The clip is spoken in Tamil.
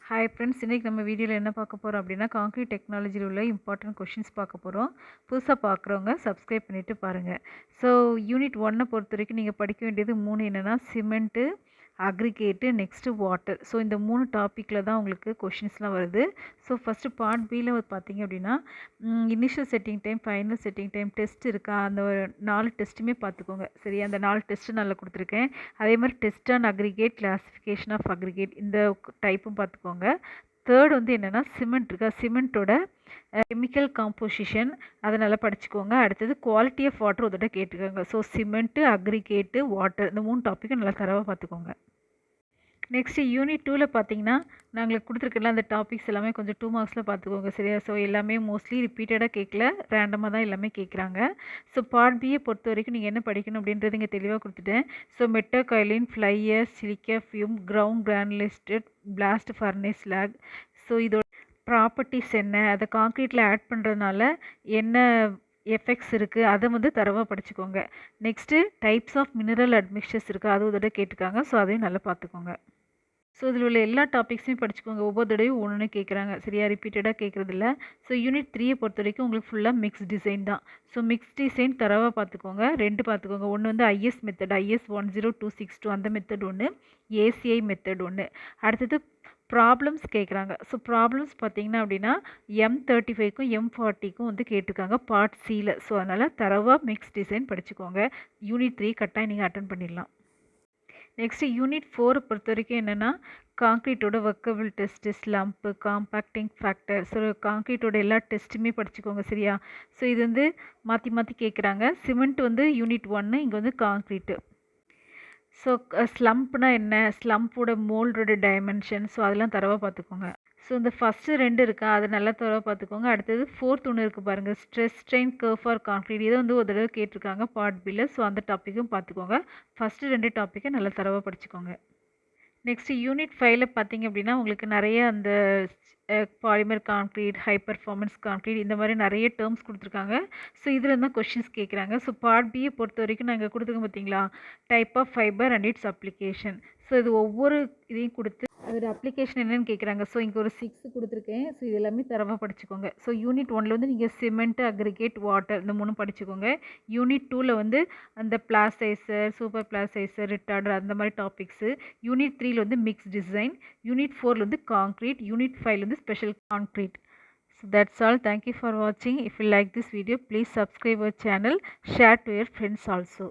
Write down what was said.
ஹாய் ஃப்ரெண்ட்ஸ், இன்றைக்கி நம்ம வீடியோவில் என்ன பார்க்க போகிறோம் அப்படின்னா, கான்க்ரீட் டெக்னாலஜியில் உள்ள இம்பார்ட்டன்ட் கொஷின்ஸ் பார்க்க போகிறோம். புதுசாக பார்க்குறவங்க சப்ஸ்கிரைப் பண்ணிவிட்டு பாருங்கள். ஸோ யூனிட் 1 பொறுத்த வரைக்கும் நீங்கள் படிக்க வேண்டியது 3 என்னென்னா cement, aggregate, next water. So இந்த 3 டாப்பிக்கில் தான் உங்களுக்கு கொஷின்ஸ்லாம் வருது. ஸோ ஃபஸ்ட்டு பார்ட் பியில் பார்த்தீங்க அப்படின்னா, initial setting time, final setting time, test இருக்கா, அந்த 4 டெஸ்ட்டுமே பார்த்துக்கோங்க. சரி, அந்த 4 டெஸ்ட்டு நல்லா கொடுத்துருக்கேன். அதே மாதிரி test on aggregate, classification of aggregate, இந்த டைப்பும் பார்த்துக்கோங்க. தேர்ட் வந்து என்னென்னா சிமெண்ட் இருக்கா, சிமெண்ட்டோட கெமிக்கல் காம்போசிஷன் அதை நல்லா படிச்சுக்கோங்க. அடுத்தது குவாலிட்டி ஆஃப் வாட்டர் ஒரு தடவை கேட்டுக்கோங்க. ஸோ சிமெண்ட்டு, அக்ரிகேட்டு, வாட்டர், இந்த 3 டாப்பிக்கும் நல்லா தரவாக பார்த்துக்கோங்க. நெக்ஸ்ட்டு யூனிட் 2ல் பார்த்தீங்கன்னா, நாங்கள் கொடுத்துருக்கல அந்த டாபிக்ஸ் எல்லாமே கொஞ்சம் 2 மார்க்ஸில் பார்த்துக்கோங்க. சரியா? ஸோ எல்லாமே மோஸ்ட்லி ரிப்பீட்டடாக கேட்கல, ரேண்டமாக தான் எல்லாமே கேட்குறாங்க. ஸோ பார்ட் பியை பொறுத்த வரைக்கும் நீங்கள் என்ன படிக்கணும் அப்படின்றது இங்கே தெளிவாக கொடுத்துட்டேன். So metakaolin, flyer, silica fume, ground granulated, blast furnace slag. So இதோட ப்ராப்பர்ட்டிஸ் என்ன, அதை கான்க்ரீட்டில் ஆட் பண்ணுறதுனால என்ன எஃபெக்ட்ஸ் இருக்குது, அதை வந்து தரவாக படிச்சுக்கோங்க. Next types of mineral admixtures இருக்குது, அது ஒரு தடவை கேட்டுக்காங்க. ஸோ அதையும் நல்லா பார்த்துக்கோங்க. ஸோ இதில் உள்ள எல்லா டாபிக்ஸையும் படிச்சுக்கோங்க. ஒவ்வொரு தடவையும் ஒன்று கேட்குறாங்க. சரியா? ரிப்பீட்டடாக கேட்குறதில்ல. ஸோ யூனிட் 3 பொறுத்த வரைக்கும் உங்களுக்கு ஃபுல்லாக மிக்ஸ் டிசைன் தான். ஸோ மிக்ஸ் டிசைன் தரவாக பார்த்துக்கோங்க. 2 பார்த்துக்கோங்க. ஒன்று வந்து ஐஎஸ் மெத்தட், IS 10262 அந்த மெத்தட் ஒன்று, ACI மெத்தட் ஒன்று. அடுத்தது ப்ராப்ளம்ஸ் கேட்குறாங்க. ஸோ ப்ராப்ளம்ஸ் பார்த்தீங்கன்னா அப்படின்னா M35க்கும் M40க்கும் வந்து கேட்டிருக்காங்க பார்ட் சியில். ஸோ அதனால் தரவாக மிக்ஸ் டிசைன் படிச்சுக்கோங்க. யூனிட் 3 கட்டாயம் நீங்கள் அட்டன் பண்ணிடலாம். நெக்ஸ்ட்டு யூனிட் 4 பொறுத்த வரைக்கும் என்னென்னா கான்க்ரீட்டோட workable test, slump, compacting factor. So கான்க்ரீட்டோட எல்லா டெஸ்ட்டுமே படிச்சுக்கோங்க. சரியா? ஸோ இது வந்து மாற்றி மாற்றி கேட்குறாங்க. சிமெண்ட் வந்து யூனிட் 1, இங்கே வந்து கான்க்ரீட்டு. ஸோ ஸ்லம்ப்னா என்ன, ஸ்லம்போட மோல்டோட டைமென்ஷன், ஸோ அதெல்லாம் தரவாக பார்த்துக்கோங்க. ஸோ இந்த ஃபஸ்ட்டு 2 இருக்கா, அது நல்லா தரவாக பார்த்துக்கோங்க. அடுத்தது 4th ஒன்று இருக்குது பாருங்கள், stress strain curve for concrete. இதை வந்து ஒரு தடவை கேட்டிருக்காங்க பார்ட் பியில். ஸோ அந்த டாப்பிக்கும் பார்த்துக்கோங்க. ஃபஸ்ட்டு 2 டாப்பிக்கை நல்லா தரவாக படிச்சுக்கோங்க. நெக்ஸ்ட்டு யூனிட் 5ல் பார்த்தீங்க அப்படின்னா உங்களுக்கு நிறைய அந்த polymer concrete, high performance concrete, இந்த மாதிரி நிறைய டேர்ம்ஸ் கொடுத்துருக்காங்க. ஸோ இதில் தான் கொஷின்ஸ் கேட்குறாங்க. ஸோ பார்ட் பியை பொறுத்த வரைக்கும் நாங்கள் கொடுத்துருக்கோம் பார்த்தீங்களா, type of fibre and its application. So இது ஒவ்வொரு இதையும் கொடுத்து அதோட அப்ளிகேஷன் என்னென்னு கேட்குறாங்க. ஸோ இங்கே ஒரு 6 கொடுத்துருக்கேன். ஸோ இது எல்லாமே தரவாக படிச்சுக்கோங்க. ஸோ யூனிட் 1ல் வந்து நீங்கள் சிமெண்ட், அக்ரிகேட், வாட்டர் இந்த 3 படிச்சுக்கோங்க. யூனிட் 2ல் வந்து அந்த பிளாஸ்டைசர், சூப்பர் பிளாஸ்டைசர், ரிட்டார்டர் அந்த மாதிரி டாபிக்ஸு. யூனிட் 3ல் வந்து மிக்ஸ் டிசைன். யூனிட் 4ல் வந்து கான்க்ரீட். யூனிட் 5ல் வந்து special concrete. So that's all. Thank you for watching. If you like this video, please subscribe our channel, share to your friends also.